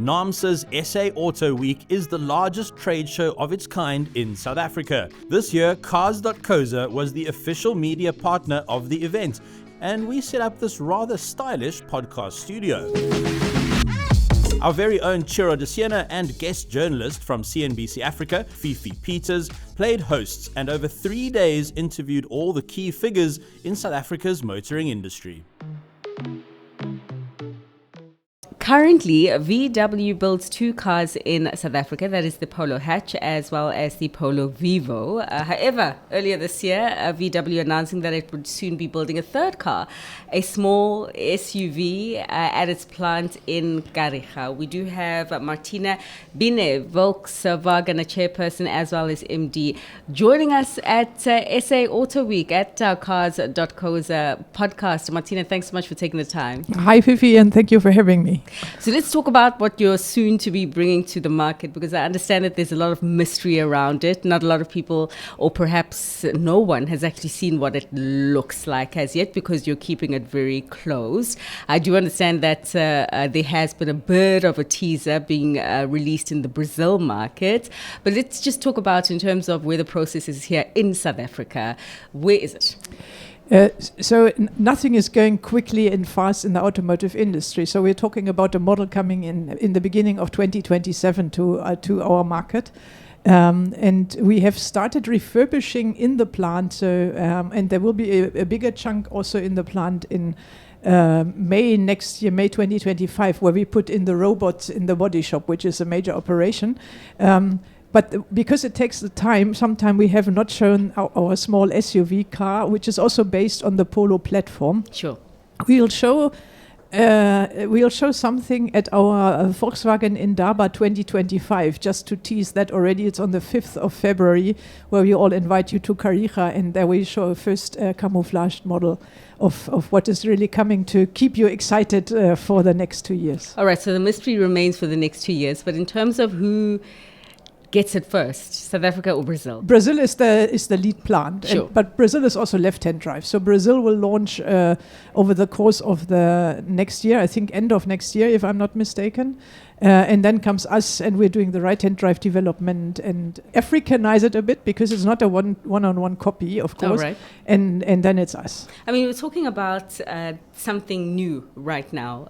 Naamsa's SA Autoweek is the largest trade show of its kind in South Africa. This year, Cars.co.za was the official media partner of the event, and we set up this rather stylish podcast studio. Our very own Chiro de Siena and guest journalist from CNBC Africa, Fifi Peters, played hosts and over 3 days interviewed all the key figures in South Africa's motoring industry. Currently, VW builds two cars in South Africa, that is the Polo Hatch as well as the Polo Vivo. However, earlier this year, VW announcing that it would soon be building a third car, a small SUV at its plant in Kariga. We do have Martina, Biene, Volkswagen, a chairperson as well as MD, joining us at SA Autoweek at Cars.co.za podcast. Martina, thanks so much for taking the time. Hi, Fifi, and thank you for having me. So let's talk about what you're soon to be bringing to the market, because I understand that there's a lot of mystery around it. Not a lot of people, or perhaps no one, has actually seen what it looks like as yet, because you're keeping it very close. I do understand that there has been a bit of a teaser being released in the Brazil market. But let's just talk about in terms of where the process is here in South Africa. Where is it? So nothing is going quickly and fast in the automotive industry. So we're talking about a model coming in the beginning of 2027 to our market. And we have started refurbishing in the plant. So and there will be a bigger chunk also in the plant in May next year, May 2025, where we put in the robots in the body shop, which is a major operation. But because it takes the time, sometimes we have not shown our small SUV car, which is also based on the Polo platform. Sure. We'll show something at our Volkswagen Indaba 2025, just to tease that already. It's on the 5th of February, where we all invite you to Kariga, and there we show a first camouflaged model of what is really coming to keep you excited for the next 2 years. All right, so the mystery remains for the next 2 years. But in terms of who gets it first, South Africa or Brazil? Brazil is the lead plant, sure. But Brazil is also left-hand drive. So Brazil will launch over the course of the next year, I think end of next year, if I'm not mistaken. And then comes us, and we're doing the right-hand drive development and Africanize it a bit, because it's not a one-on-one copy, of course. Oh, right. And then it's us. I mean, we're talking about something new right now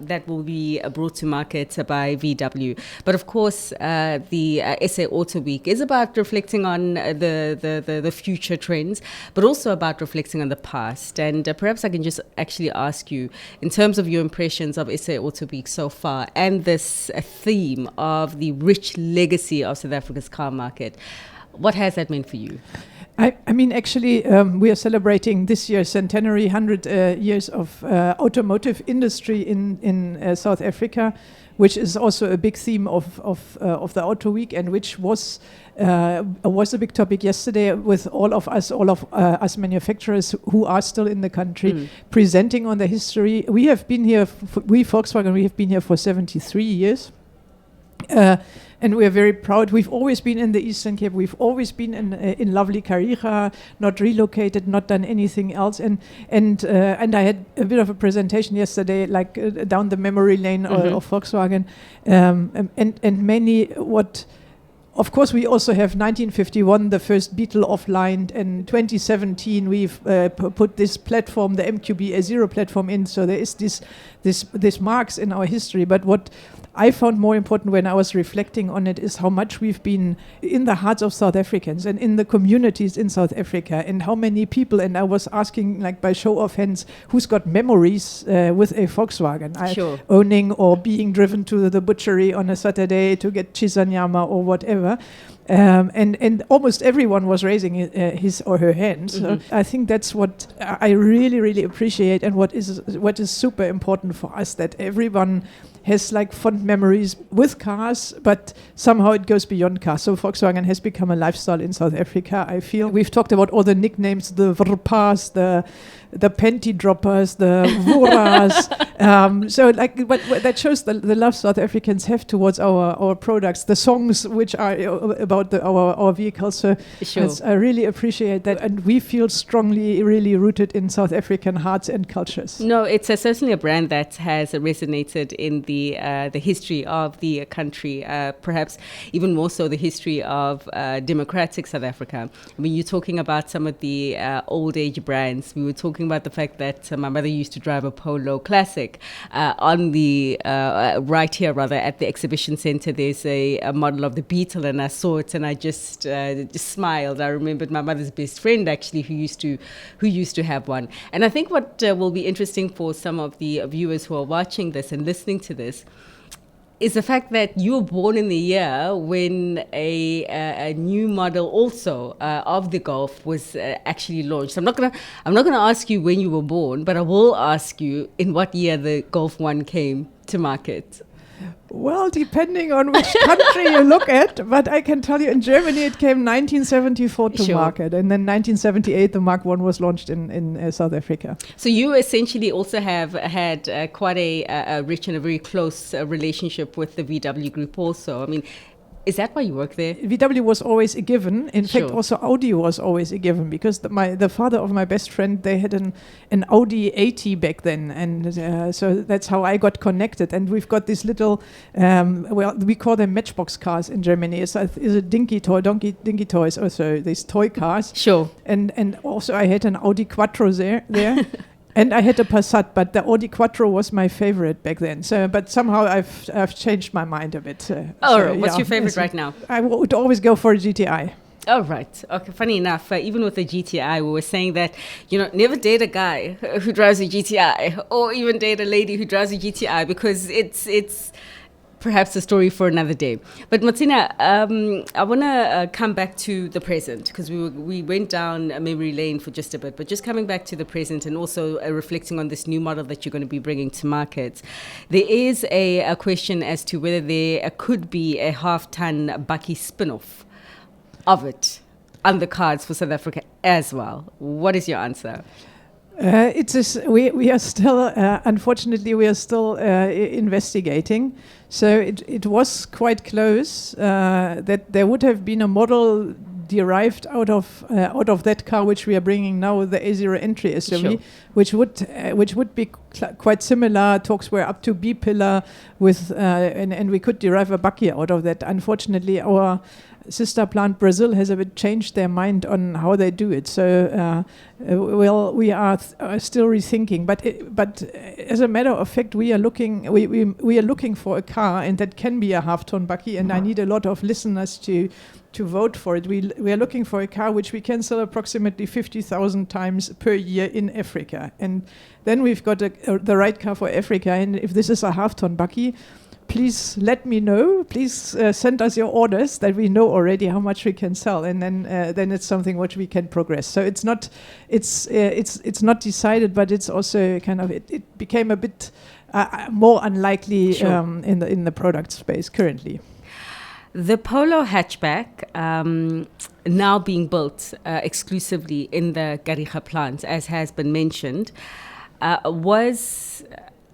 that will be brought to market by VW. But of course, the SA Auto Week is about reflecting on the future trends, but also about reflecting on the past. And perhaps I can just actually ask you, in terms of your impressions of SA Auto Week so far, and this theme of the rich legacy of South Africa's car market, what has that meant for you? I mean, actually, we are celebrating this year centenary 100 years of automotive industry in South Africa, which is also a big theme of the Auto Week, and which was a big topic yesterday with all of us manufacturers who are still in the country, presenting on the history. We have been here, Volkswagen, we have been here for 73 years. And we are very proud. We've always been in the Eastern Cape. We've always been in lovely Kariga, not relocated, not done anything else. And I had a bit of a presentation yesterday, like down the memory lane of Volkswagen, and mainly what. Of course, we also have 1951, the first Beetle offline, and 2017 we've put this platform, the MQB A0 platform, in. So there is this marks in our history. But what I found more important when I was reflecting on it is how much we've been in the hearts of South Africans and in the communities in South Africa, and how many people. And I was asking, like by show of hands, who's got memories with a Volkswagen, sure. Owning or being driven to the butchery on a Saturday to get chisanyama or whatever. And almost everyone was raising his or her hand. So I think that's what I really, really appreciate, and what is super important for us, that everyone has like fond memories with cars, but somehow it goes beyond cars. So Volkswagen has become a lifestyle in South Africa, I feel. We've talked about all the nicknames, the Vrpas, the panty droppers, the Vuras. So like, but that shows the love South Africans have towards our products, the songs which are about our vehicles. So sure. I really appreciate that. And we feel strongly really rooted in South African hearts and cultures. No, it's certainly a brand that has resonated in the the history of the country, perhaps even more so the history of democratic South Africa. I mean, you're talking about some of the old age brands. We were talking about the fact that my mother used to drive a Polo Classic. On the right here, rather, at the exhibition center, there's a model of the Beetle, and I saw it and I just smiled. I remembered my mother's best friend actually who used to have one. And I think what will be interesting for some of the viewers who are watching this and listening to this is the fact that you were born in the year when a new model also of the Golf was actually launched. I'm not gonna ask you when you were born, but I will ask you in what year the Golf 1 came to market. Well, depending on which country you look at, but I can tell you in Germany it came 1974 to market, and then 1978 the Mark I was launched in South Africa. So you essentially also have had quite a rich and a very close relationship with the VW Group also. I mean, is that why you work there? VW was always a given. In fact, also Audi was always a given, because the father of my best friend, they had an Audi 80 back then, and so that's how I got connected. And we've got these little, we call them matchbox cars in Germany. It's a dinky toys, also these toy cars. Sure. And also I had an Audi Quattro there. And I had a Passat, but the Audi Quattro was my favorite back then. So, but somehow I've changed my mind a bit. What's your favorite right now? I would always go for a GTI. Oh, right. Okay, funny enough, even with the GTI, we were saying that, never date a guy who drives a GTI, or even date a lady who drives a GTI, because it's perhaps a story for another day. But Martina, I want to come back to the present, because we went down memory lane for just a bit, but just coming back to the present and also reflecting on this new model that you're going to be bringing to market. There is a question as to whether there could be a half-ton bakkie spin-off of it on the cards for South Africa as well. What is your answer? We are still, unfortunately, investigating. So it was quite close that there would have been a model derived out of that car which we are bringing now, the A0 entry SUV, which would be quite similar. Talks were up to B pillar with, and we could derive a bakkie out of that. Unfortunately, our sister plant Brazil has a bit changed their mind on how they do it. So, we are still rethinking. But as a matter of fact, we are looking for a car, and that can be a half-ton bakkie. And I need a lot of listeners to vote for it. We are looking for a car which we can sell approximately 50,000 times per year in Africa. And then we've got the right car for Africa. And if this is a half-ton bakkie, please let me know. Please send us your orders that we know already how much we can sell, and then it's something which we can progress. So it's not decided, but it's also kind of it became a bit more unlikely in the product space currently. The Polo hatchback, now being built exclusively in the Gariga plant, as has been mentioned, was,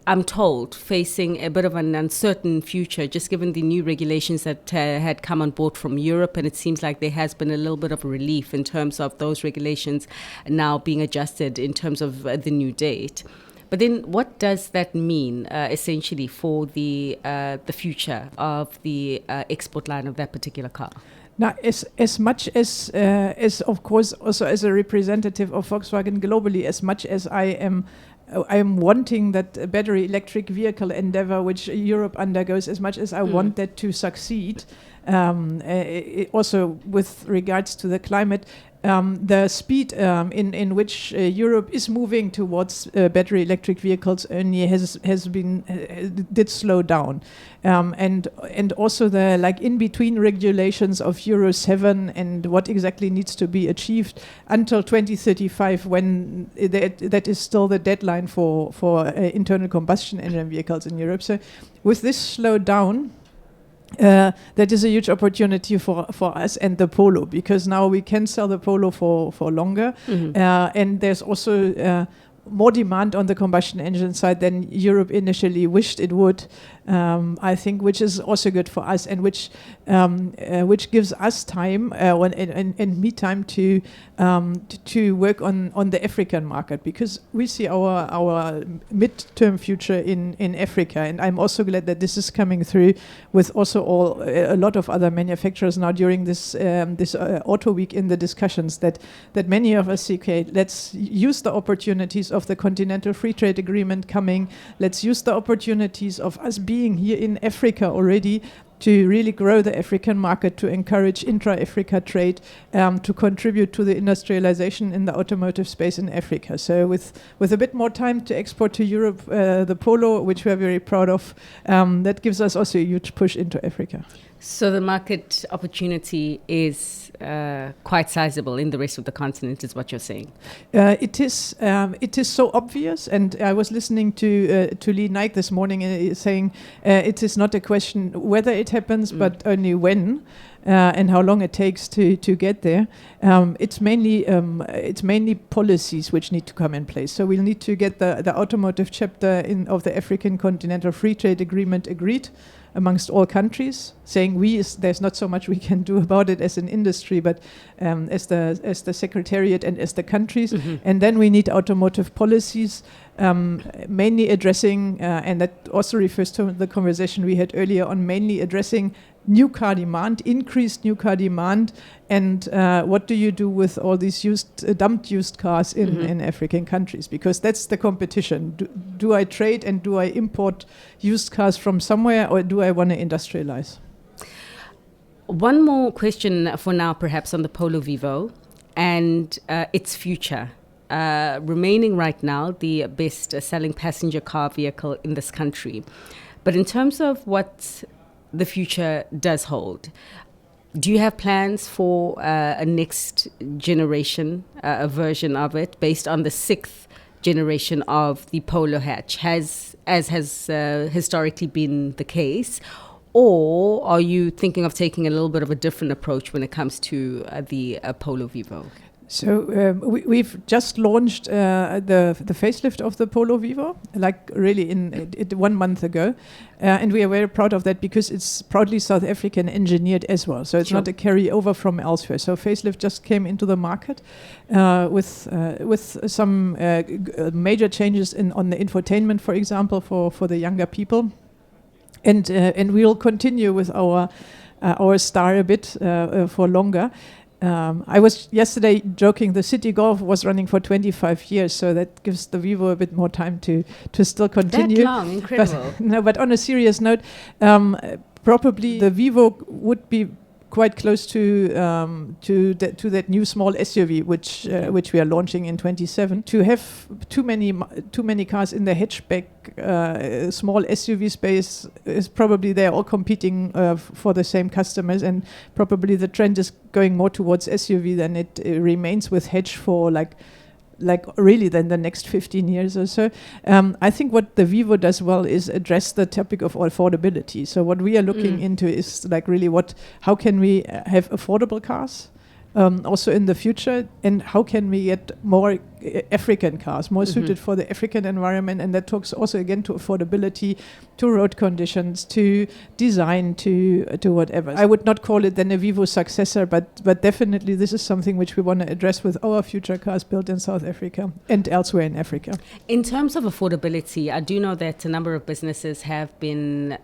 I'm told, facing a bit of an uncertain future, just given the new regulations that had come on board from Europe. And it seems like there has been a little bit of a relief in terms of those regulations now being adjusted in terms of the new date. But then what does that mean essentially for the future of the export line of that particular car? Now, as much as of course also as a representative of Volkswagen globally, as much as I am wanting that battery electric vehicle endeavor which Europe undergoes, as much as I want that to succeed, also with regards to the climate, the speed in which Europe is moving towards battery electric vehicles only did slow down, and also the in between regulations of Euro 7 and what exactly needs to be achieved until 2035, when that is still the deadline for internal combustion engine vehicles in Europe. So with this slowed down, that is a huge opportunity for us and the Polo, because now we can sell the Polo for longer. And there's also more demand on the combustion engine side than Europe initially wished it would. I think, which is also good for us, and which gives us time and me time to work on the African market, because we see our midterm future in Africa, and I'm also glad that this is coming through with also a lot of other manufacturers now during this Autoweek in the discussions that many of us see. Okay, let's use the opportunities of the Continental Free Trade Agreement coming. Let's use the opportunities of us being here in Africa already to really grow the African market, to encourage intra-Africa trade, to contribute to the industrialization in the automotive space in Africa. So with a bit more time to export to Europe, the Polo, which we are very proud of, that gives us also a huge push into Africa. So the market opportunity is quite sizable in the rest of the continent, is what you're saying? It is so obvious, and I was listening to Lee Nike this morning saying it is not a question whether it happens, but only when. And how long it takes to get there. It's mainly policies which need to come in place. So we'll need to get the automotive chapter of the African Continental Free Trade Agreement agreed amongst all countries, saying there's not so much we can do about it as an industry, but as the secretariat and as the countries. Mm-hmm. And then we need automotive policies, mainly addressing, and that also refers to the conversation we had earlier on, mainly addressing new car demand, increased new car demand, and what do you do with all these dumped used cars in African countries? Because that's the competition. Do I trade and do I import used cars from somewhere, or do I want to industrialize? One more question for now, perhaps, on the Polo Vivo and its future. Remaining right now the best selling passenger car vehicle in this country. But in terms of what the future does hold, do you have plans for a next generation, a version of it based on the 6th generation of the Polo hatch, as has historically been the case? Or are you thinking of taking a little bit of a different approach when it comes to the Polo Vivo? So we've just launched the facelift of the Polo Vivo, like really in 1 month ago, and we are very proud of that because it's proudly South African engineered as well. So it's not a carryover from elsewhere. So facelift just came into the market with some major changes on the infotainment, for example, for the younger people, and we'll continue with our star a bit for longer. I was yesterday joking the City Golf was running for 25 years, so that gives the Vivo a bit more time to still continue. That long, incredible. But on a serious note, probably the Vivo would be quite close to that new small SUV which we are launching in 2027. To have too many cars in the hatchback small SUV space is probably they're all competing for the same customers, and probably the trend is going more towards SUV than it remains with hatch for like really then the next 15 years or so. I think what the Vivo does well is address the topic of affordability. So what we are looking into is like really how can we have affordable cars also in the future, and how can we get more African cars, more suited for the African environment, and that talks also again to affordability, to road conditions, to design, to whatever. I would not call it then a Vivo successor, but definitely this is something which we want to address with our future cars built in South Africa and elsewhere in Africa. In terms of affordability, I do know that a number of businesses have been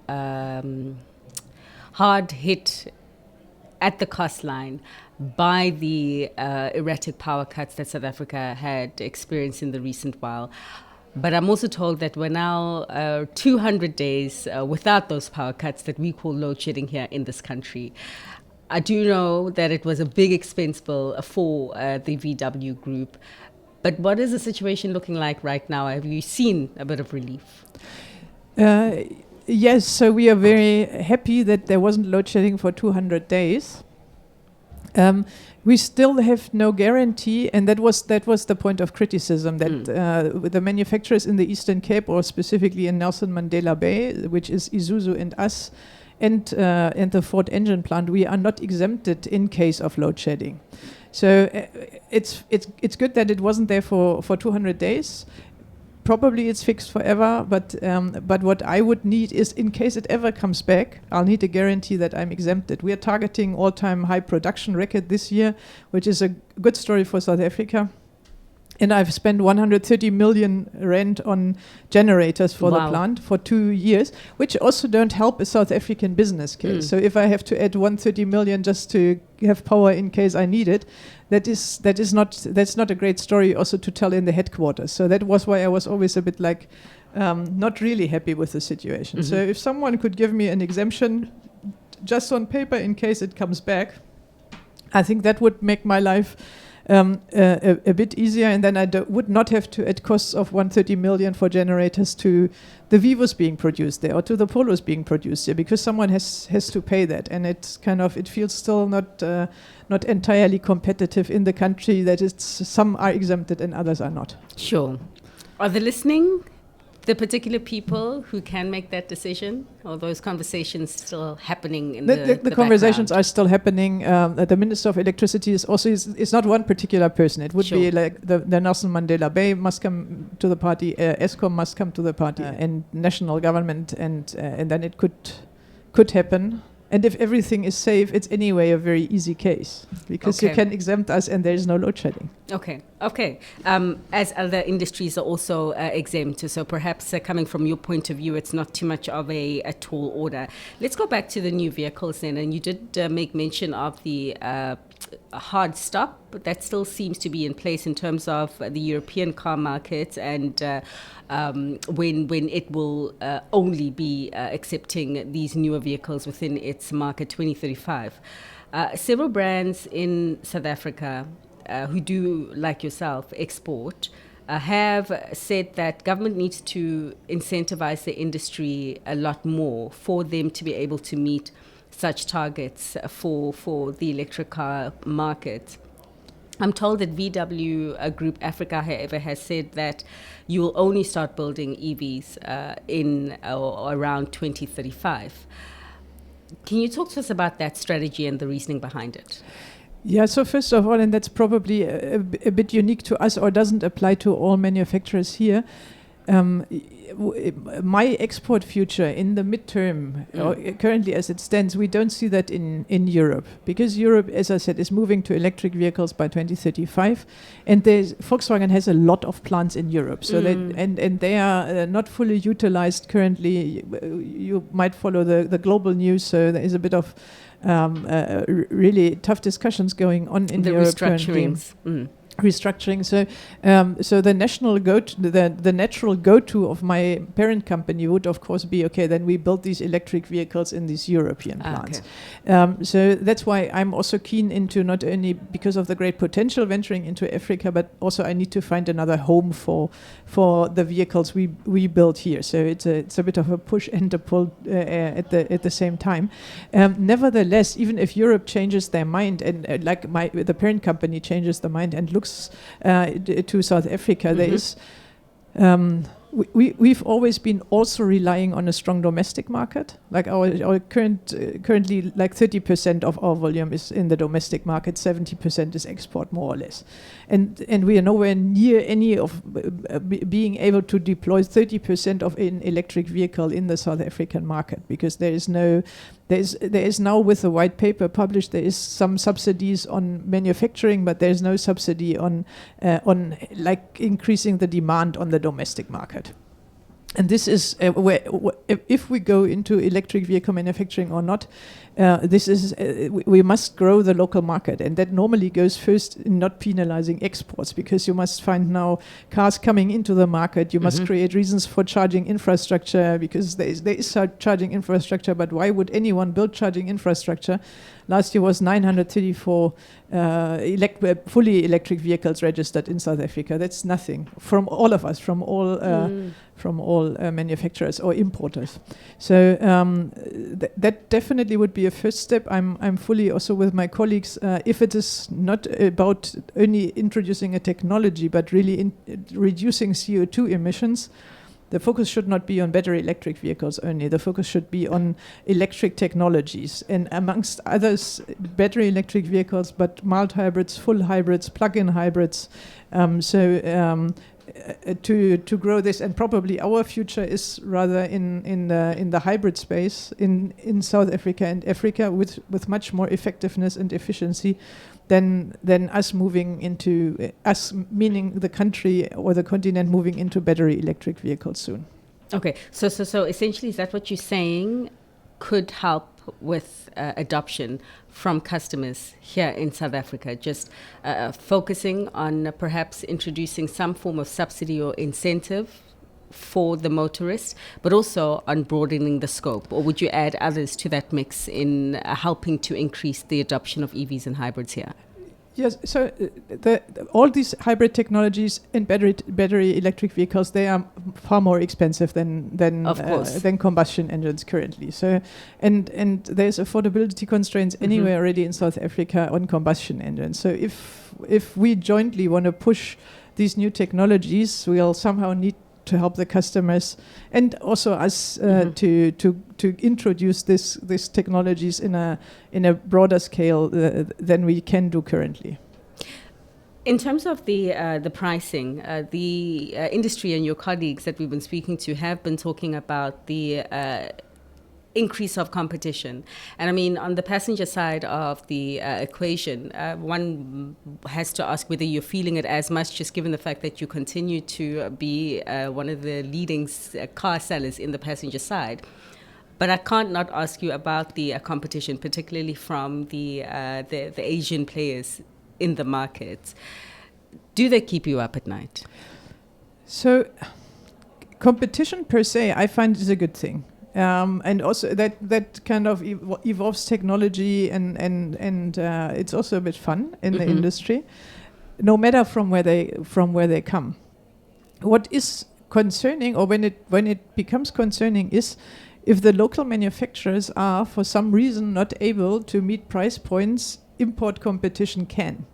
hard hit at the cost line by the erratic power cuts that South Africa had experienced in the recent while. But I'm also told that we're now 200 days without those power cuts that we call load shedding here in this country. I do know that it was a big expense bill for the VW group. But what is the situation looking like right now? Have you seen a bit of relief? Yes, so we are very happy that there wasn't load shedding for 200 days. We still have no guarantee, and that was the point of criticism, that the manufacturers in the Eastern Cape, or specifically in Nelson Mandela Bay, which is Isuzu and us, and the Ford engine plant, we are not exempted in case of load shedding. So it's good that it wasn't there for 200 days. Probably it's fixed forever, but what I would need is, in case it ever comes back, I'll need a guarantee that I'm exempted. We are targeting all-time high production record this year, which is a good story for South Africa. And I've spent 130 million rand on generators for the plant for 2 years, which also don't help a South African business case. So if I have to add 130 million just to have power in case I need it, that's not a great story also to tell in the headquarters. So that was why I was always a bit like not really happy with the situation. So if someone could give me an exemption just on paper in case it comes back, I think that would make my life a bit easier, and then I would not have to add costs of 130 million for generators to the Vivos being produced there or to the Polos being produced there, because someone has to pay that, and it's it feels still not entirely competitive in the country that some are exempted and others are not. Sure. Are they listening? The particular people who can make that decision, or those conversations still happening in the conversations background? are still happening. The Minister of Electricity is not one particular person. It would be like the Nelson Mandela Bay must come to the party, Eskom must come to the party, and national government, and then it could happen. And if everything is safe, it's anyway a very easy case, because you can exempt us and there is no load shedding. Okay. As other industries are also exempt, so perhaps coming from your point of view, it's not too much of a tall order. Let's go back to the new vehicles then. And you did make mention of the hard stop, but that still seems to be in place in terms of the European car market, and when it will only be accepting these newer vehicles within its market 2035. Several brands in South Africa who do, like yourself, export, have said that government needs to incentivize the industry a lot more for them to be able to meet such targets for the electric car market. I'm told that VW Group Africa, however, has said that you will only start building EVs in or around 2035. Can you talk to us about that strategy and the reasoning behind it? Yeah, so first of all, and that's probably a bit unique to us or doesn't apply to all manufacturers here, my export future in the midterm, currently as it stands, we don't see that in Europe, because Europe, as I said, is moving to electric vehicles by 2035, and Volkswagen has a lot of plants in Europe, so they are not fully utilized currently. You might follow the global news, so there is a bit of really tough discussions going on in Europe currently. Restructuring. So the natural go-to of my parent company would of course be, okay, then we build these electric vehicles in these European plants. So that's why I'm also keen into, not only because of the great potential venturing into Africa, but also I need to find another home for the vehicles we build here. So it's a bit of a push and a pull at the same time. Nevertheless, even if Europe changes their mind and the parent company changes the mind and looks to South Africa, there is we've always been also relying on a strong domestic market. Like our currently like 30% of our volume is in the domestic market, 70% is export, more or less, and we are nowhere near any of being able to deploy 30% of an electric vehicle in the South African market, because there is now, with the white paper published, there is some subsidies on manufacturing, but there is no subsidy on like increasing the demand on the domestic market. And this is where if we go into electric vehicle manufacturing or not, this is we must grow the local market, and that normally goes first in not penalizing exports, because you must find now cars coming into the market. You must create reasons for charging infrastructure, because there is charging infrastructure, but why would anyone build charging infrastructure? Last year was 934 fully electric vehicles registered in South Africa. That's nothing from all of us, from all manufacturers or importers. So that definitely would be a first step. I'm fully also with my colleagues. If it is not about only introducing a technology, but really reducing CO2 emissions, the focus should not be on battery electric vehicles only. The focus should be on electric technologies, and amongst others, battery electric vehicles, but mild hybrids, full hybrids, plug-in hybrids. To grow this, and probably our future is rather in the hybrid space in South Africa and Africa with much more effectiveness and efficiency than us moving into us, meaning the country or the continent moving into battery electric vehicles soon. Okay, so essentially, is that what you're saying could help with adoption from customers here in South Africa, just focusing on perhaps introducing some form of subsidy or incentive for the motorist, but also on broadening the scope? Or would you add others to that mix in helping to increase the adoption of EVs and hybrids here? Yes, so all these hybrid technologies in battery electric vehicles, they are far more expensive than combustion engines currently. So, and there's affordability constraints anyway already in South Africa on combustion engines. So if we jointly want to push these new technologies, we'll somehow need to help the customers and also us to introduce these technologies in a broader scale than we can do currently. In terms of the pricing, the industry and your colleagues that we've been speaking to have been talking about the increase of competition. And I mean, on the passenger side of the equation, one has to ask whether you're feeling it as much, just given the fact that you continue to be one of the leading car sellers in the passenger side. But I can't not ask you about the competition, particularly from the Asian players in the market. Do they keep you up at night? So competition per se, I find is a good thing. And also that kind of evolves technology and it's also a bit fun in the industry, no matter from where they come. What is concerning, or when it becomes concerning, is if the local manufacturers are for some reason not able to meet price points import competition can.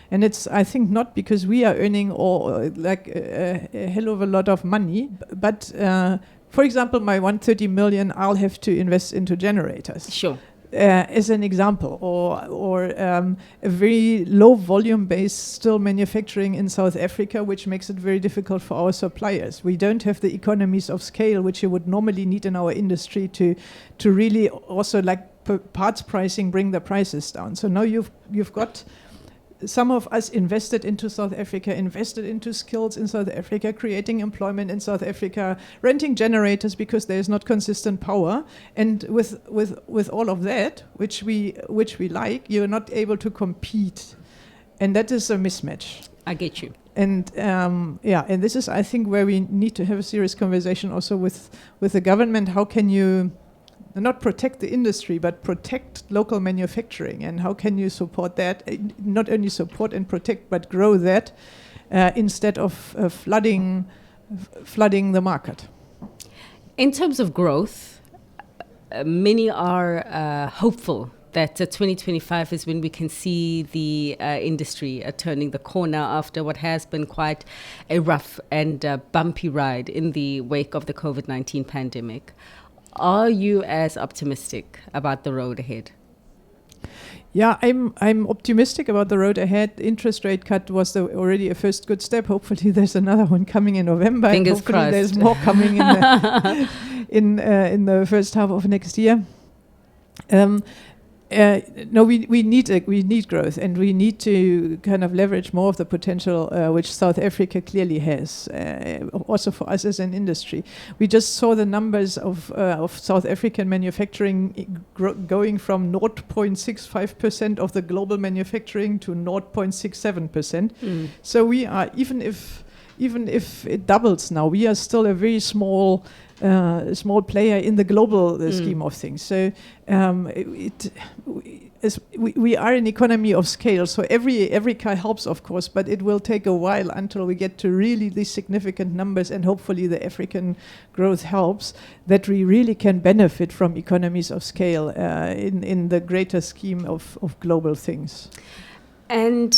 And it's, I think, not because we are earning a hell of a lot of money, but for example, my 130 million, I'll have to invest into generators. Sure. As an example, or a very low volume base still manufacturing in South Africa, which makes it very difficult for our suppliers. We don't have the economies of scale which you would normally need in our industry to really also, like parts pricing, bring the prices down. So now you've got some of us invested into South Africa, invested into skills in South Africa, creating employment in South Africa, renting generators because there is not consistent power. And with all of that, which we like, you're not able to compete. And that is a mismatch. I get you. And and this is, I think, where we need to have a serious conversation also with the government. How can you not protect the industry, but protect local manufacturing, and how can you support that? Not only support and protect, but grow that instead of flooding the market. In terms of growth, many are hopeful that 2025 is when we can see the industry turning the corner after what has been quite a rough and bumpy ride in the wake of the COVID-19 pandemic. Are you as optimistic about the road ahead? Yeah, I'm optimistic about the road ahead. Interest rate cut was already a first good step. Hopefully, there's another one coming in November. Fingers hopefully crossed. There's more coming in the first half of next year. No, we need growth, and we need to kind of leverage more of the potential which South Africa clearly has, also for us as an industry. We just saw the numbers of South African manufacturing going from 0.65% of the global manufacturing to 0.67%. So we are, even if it doubles now, we are still a very small player in the global scheme of things. So we are an economy of scale. So every car helps, of course, but it will take a while until we get to really these significant numbers, and hopefully the African growth helps, that we really can benefit from economies of scale in the greater scheme of global things. And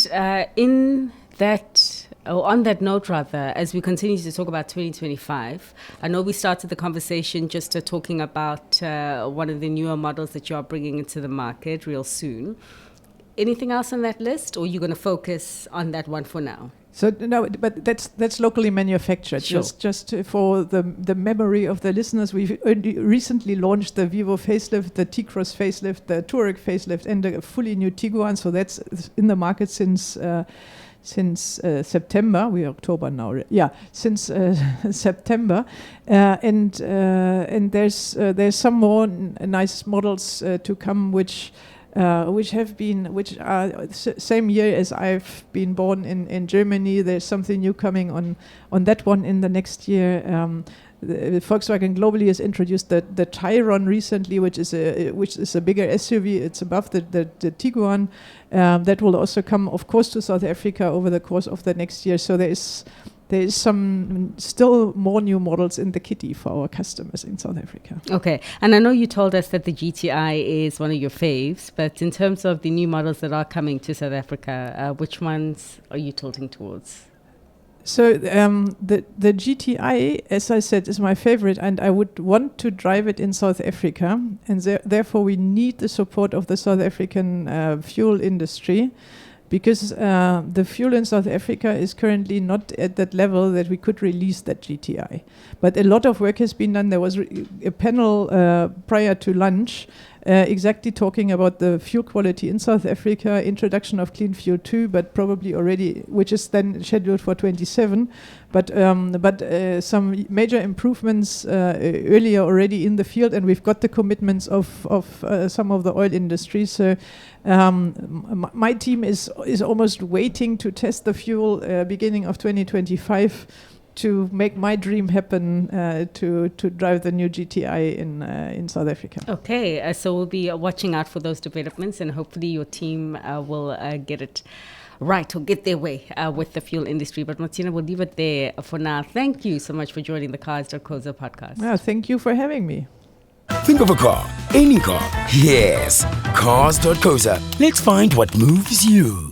in that On that note, rather, as we continue to talk about 2025, I know we started the conversation just talking about one of the newer models that you are bringing into the market real soon. Anything else on that list, or are you going to focus on that one for now? So no, but that's locally manufactured. Sure. Just for the memory of the listeners, we've recently launched the Vivo facelift, the T-Cross facelift, the Touareg facelift, and a fully new Tiguan. So that's in the market since September. We're October now. Yeah, since September, and there's some more nice models to come, which are same year as I've been born in Germany. There's something new coming on that one in the next year. The Volkswagen globally has introduced the Tayron recently, which is a bigger SUV. It's above the Tiguan. That will also come, of course, to South Africa over the course of the next year. So there is some still more new models in the kitty for our customers in South Africa. Okay, and I know you told us that the GTI is one of your faves, but in terms of the new models that are coming to South Africa, which ones are you tilting towards? So the GTI, as I said, is my favorite, and I would want to drive it in South Africa, and therefore we need the support of the South African fuel industry, because the fuel in South Africa is currently not at that level that we could release that GTI. But a lot of work has been done. There was a panel prior to lunch exactly talking about the fuel quality in South Africa, introduction of Clean Fuel 2, but probably already, which is then scheduled for 27. But some major improvements earlier already in the field, and we've got the commitments of some of the oil industry. So my team is almost waiting to test the fuel beginning of 2025 to make my dream happen, to drive the new GTI in South Africa. Okay, so we'll be watching out for those developments, and hopefully your team will get it right, or get their way with the fuel industry. But Martina, we'll leave it there for now. Thank you so much for joining the Cars.co.za podcast. Yeah, thank you for having me. Think of a car, any car. Yes, Cars.co.za. Let's find what moves you.